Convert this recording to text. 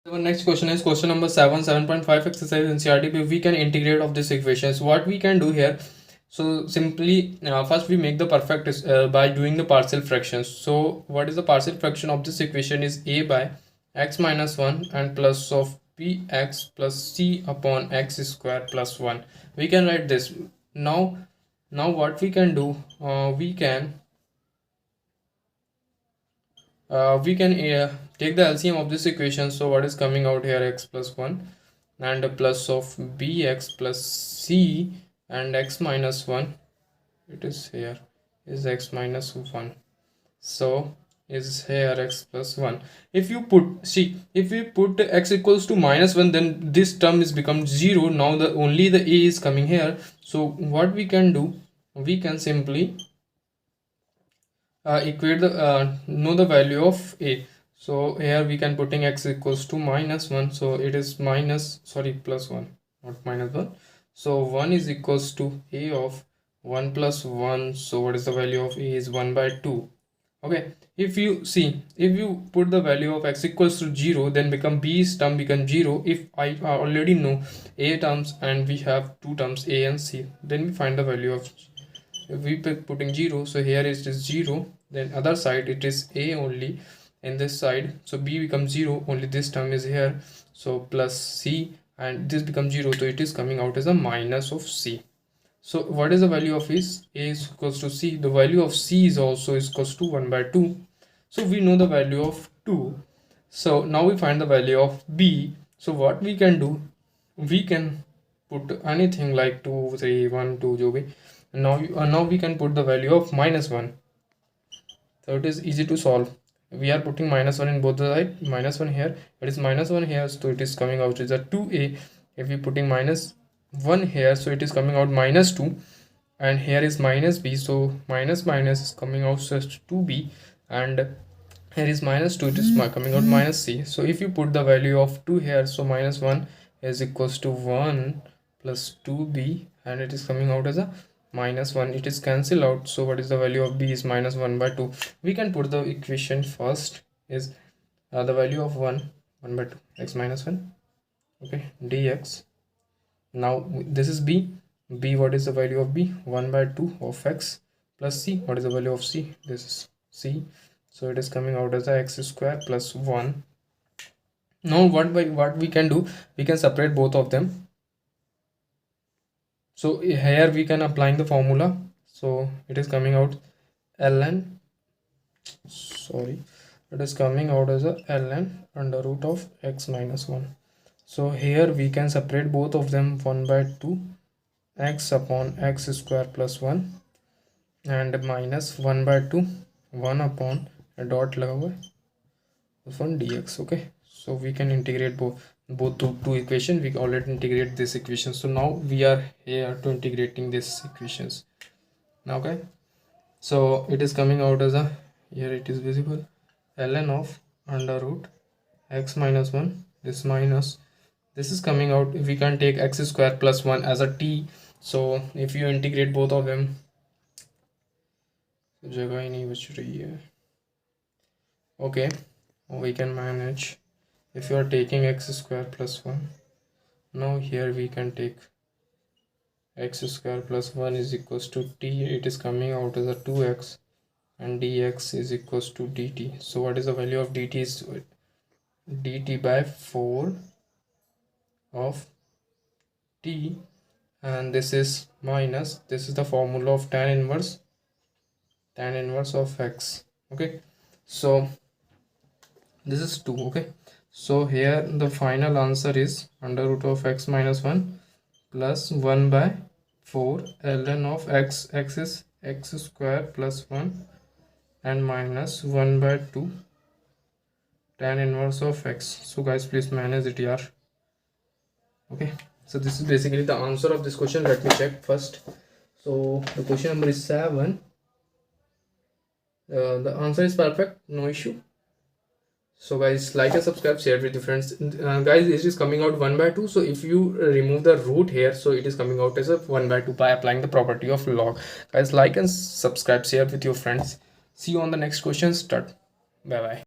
Our next question is question number 7, 7.5 exercise NCERT. We can integrate of these equations. What we can do here, so simply first we make the perfect by doing the partial fractions. So what is the partial fraction of this equation is a by x minus 1 and plus of bx plus c upon x square plus 1. We can write this. Now what we can do, we can take the LCM of this equation. So what is coming out here, x plus 1 and a plus of bx plus c and x minus 1, it is here, is x minus 1, so is here x plus 1. If you put, see, if we put x equals to minus 1, then this term is become 0. Now the only the a is coming here. So what we can do, we can simply equate the know the value of a. So here we can putting x equals to minus 1, so it is minus, sorry, plus 1, not minus 1. So 1 is equals to a of 1 plus 1. So what is the value of a is 1 by 2. Okay, if you see, if you put the value of x equals to 0, then become b's term become 0. If I already know a terms and we have two terms a and c, then we find the value of, if we putting 0, so here it is 0, then other side it is a only in this side, so b becomes 0, only this term is here, so plus c, and this becomes 0, so it is coming out as a minus of c. So what is the value of is a is equals to c. The value of c is also is equals to 1 by 2. So we know the value of 2. So now we find the value of b. So what we can do, we can put anything like 2 3 1 2 jo bhi. Now we can put the value of minus 1. So it is easy to solve. We are putting minus 1 in both the side, minus 1 here, it is minus 1 here, so it is coming out as a 2a. If we putting minus 1 here, so it is coming out minus 2, and here is minus b, so minus minus is coming out as 2b, and here is minus 2, it is coming out minus c. So if you put the value of 2 here, so minus 1 is equals to 1 plus 2b, and it is coming out as a minus 1. It is cancelled out, so what is the value of b is minus 1 by 2. We can put the equation first is the value of 1 by 2, x minus 1, okay, dx. Now this is b, what is the value of b, 1 by 2 of x, plus c, what is the value of c, this is c, so it is coming out as a x square plus 1. Now what we can do, we can separate both of them. So here we can applying the formula, so it is coming out ln, sorry, it is coming out as a ln under root of x minus 1. So here we can separate both of them, 1 by 2 x upon x square plus 1 and minus 1 by 2 1 upon a dot laga hua this one dx. Okay, so we can integrate both two equations. We already integrate this equation, so now we are here to integrating this equations. Okay, so it is coming out as a, here it is visible, ln of under root x minus 1, this minus, this is coming out, we can take x square plus 1 as a t. So if you integrate both of them, जगह ही नहीं बच रही है. Okay, we can manage. If you are taking x square plus 1, now here we can take x square plus 1 is equals to t, it is coming out as a 2x, and dx is equals to dt. So what is the value of dt is dt by 4 of t, and this is minus, this is the formula of tan inverse of x. Okay, so this is 2. Okay, so here the final answer is under root of x minus 1 plus 1 by 4 ln of x is x square plus 1 and minus 1 by 2 tan inverse of x. So guys, please manage it here. Okay, so this is basically the answer of this question. Let me check first. So the question number is 7. The answer is perfect, no issue. So guys, like and subscribe, share with your friends. Guys, it is coming out 1 by 2. So if you remove the root here, so it is coming out as a 1 by 2 by applying the property of log. Guys, like and subscribe, share with your friends. See you on the next question. Start. Bye bye.